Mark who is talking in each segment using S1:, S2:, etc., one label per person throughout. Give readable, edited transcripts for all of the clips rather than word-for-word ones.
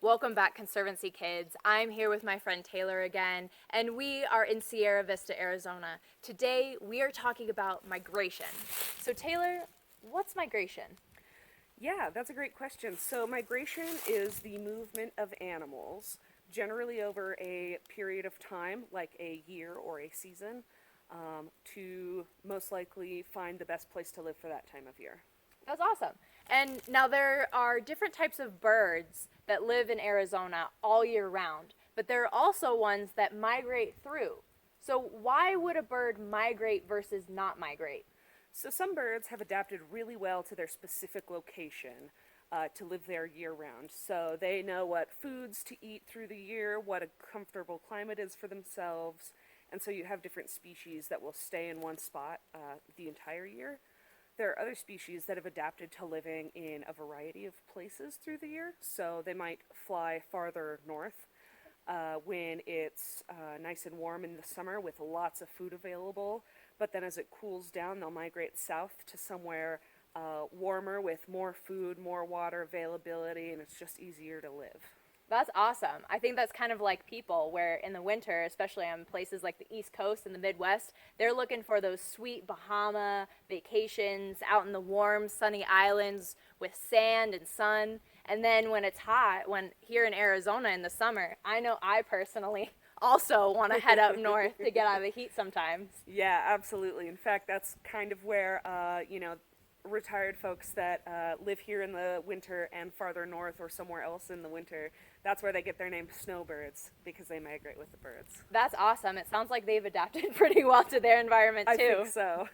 S1: Welcome back, Conservancy kids. I'm here with my friend Taylor again, and we are in Sierra Vista, Arizona. Today, we are talking about migration. So, Taylor, what's migration?
S2: Yeah, that's a great question. So, migration is the movement of animals, generally over a period of time, like a year or a season, to most likely find the best place to live for that time of year.
S1: That's awesome. And now there are different types of birds that live in Arizona all year round, but there are also ones that migrate through. So, why would a bird migrate versus not migrate?
S2: So, some birds have adapted really well to their specific location to live there year round. So, they know what foods to eat through the year, what a comfortable climate is for themselves, and so you have different species that will stay in one spot the entire year. There are other species that have adapted to living in a variety of places through the year, so they might fly farther north when it's nice and warm in the summer with lots of food available, but then as it cools down, they'll migrate south to somewhere warmer with more food, more water availability, and it's just easier to live.
S1: That's awesome. I think that's kind of like people, where in the winter, especially on places like the East Coast and the Midwest, they're looking for those sweet Bahama vacations out in the warm, sunny islands with sand and sun. And then when it's hot, when here in Arizona in the summer, I know I personally also want to head up north to get out of the heat sometimes.
S2: Yeah, absolutely. In fact, that's kind of where, retired folks that live here in the winter and farther north or somewhere else in the winter, that's where they get their name snowbirds because they migrate with the birds.
S1: That's awesome. It sounds like they've adapted pretty well to their environment too.
S2: I think so.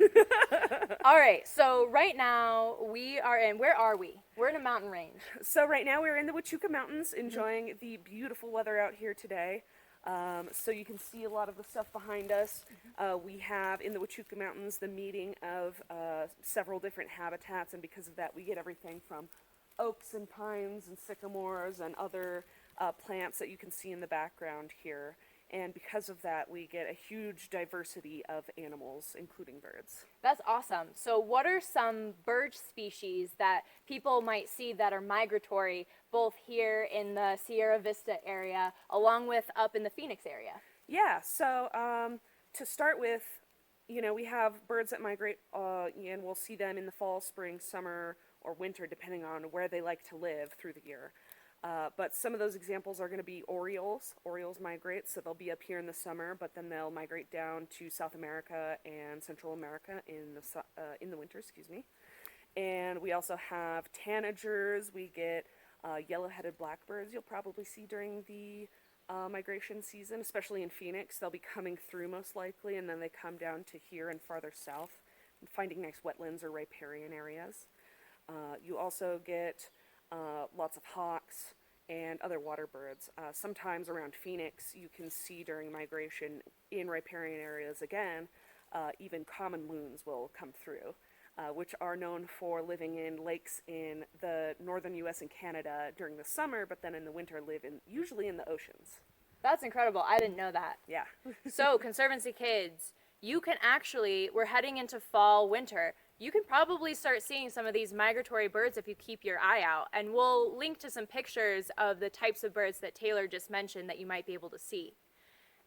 S1: All right, so right now we are in, where are we? We're in a mountain range.
S2: So right now we're in the Huachuca Mountains enjoying the beautiful weather out here today. So you can see a lot of the stuff behind us. We have in the Huachuca Mountains the meeting of several different habitats, and because of that we get everything from oaks and pines and sycamores and other plants that you can see in the background here. And because of that, we get a huge diversity of animals, including birds.
S1: That's awesome. So what are some bird species that people might see that are migratory both here in the Sierra Vista area along with up in the Phoenix area?
S2: Yeah, so to start with, we have birds that migrate, and we'll see them in the fall, spring, summer, or winter, depending on where they like to live through the year. But some of those examples are going to be orioles. Orioles migrate, so they'll be up here in the summer, but then they'll migrate down to South America and Central America in the winter, excuse me. And we also have tanagers. We get yellow-headed blackbirds you'll probably see during the migration season, especially in Phoenix. They'll be coming through most likely, and then they come down to here and farther south, finding nice wetlands or riparian areas. You also get lots of hawks and other water birds. Sometimes around Phoenix, you can see during migration in riparian areas again, even common loons will come through, which are known for living in lakes in the northern U.S. and Canada during the summer, but then in the winter live usually in the oceans.
S1: That's incredible. I didn't know that.
S2: Yeah.
S1: So, Conservancy kids, you can actually, we're heading into fall, winter. You can probably start seeing some of these migratory birds if you keep your eye out. And we'll link to some pictures of the types of birds that Taylor just mentioned that you might be able to see.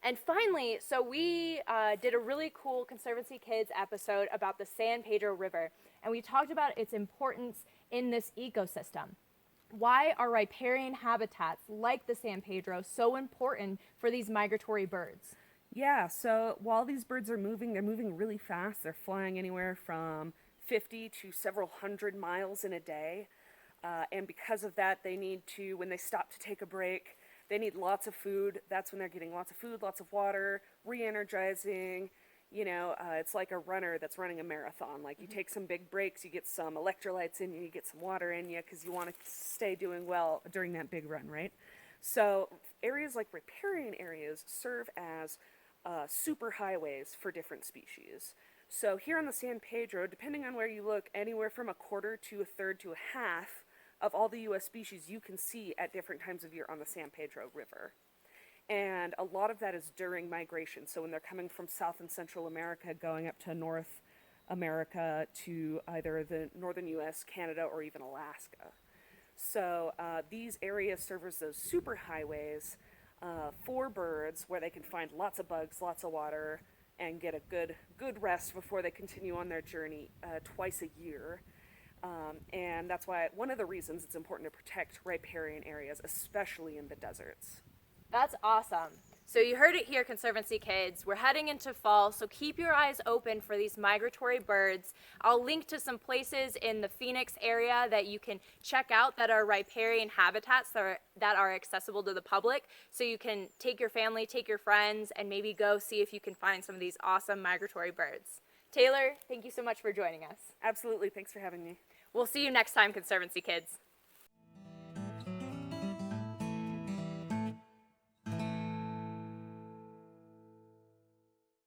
S1: And finally, so we did a really cool Conservancy Kids episode about the San Pedro River. And we talked about its importance in this ecosystem. Why are riparian habitats like the San Pedro so important for these migratory birds?
S2: Yeah, so while these birds are moving, they're moving really fast. They're flying anywhere from 50 to several hundred miles in a day. And because of that, they need to, when they stop to take a break, they need lots of food. That's when they're getting lots of food, lots of water, re-energizing. It's like a runner that's running a marathon. Like, you take some big breaks, you get some electrolytes in you, you get some water in you, because you want to stay doing well during that big run, right? So areas like riparian areas serve as super highways for different species. So here on the San Pedro, depending on where you look, anywhere from a quarter to a third to a half of all the U.S. species you can see at different times of year on the San Pedro River. And a lot of that is during migration. So when they're coming from South and Central America, going up to North America to either the northern U.S., Canada, or even Alaska. So these areas serve as those super highways for birds where they can find lots of bugs, lots of water, and get a good rest before they continue on their journey twice a year. And that's why one of the reasons it's important to protect riparian areas, especially in the deserts.
S1: That's awesome. So you heard it here, Conservancy kids. We're heading into fall, so keep your eyes open for these migratory birds. I'll link to some places in the Phoenix area that you can check out that are riparian habitats that are accessible to the public. So you can take your family, take your friends, and maybe go see if you can find some of these awesome migratory birds. Taylor, thank you so much for joining us.
S2: Absolutely. Thanks for having me.
S1: We'll see you next time, Conservancy kids.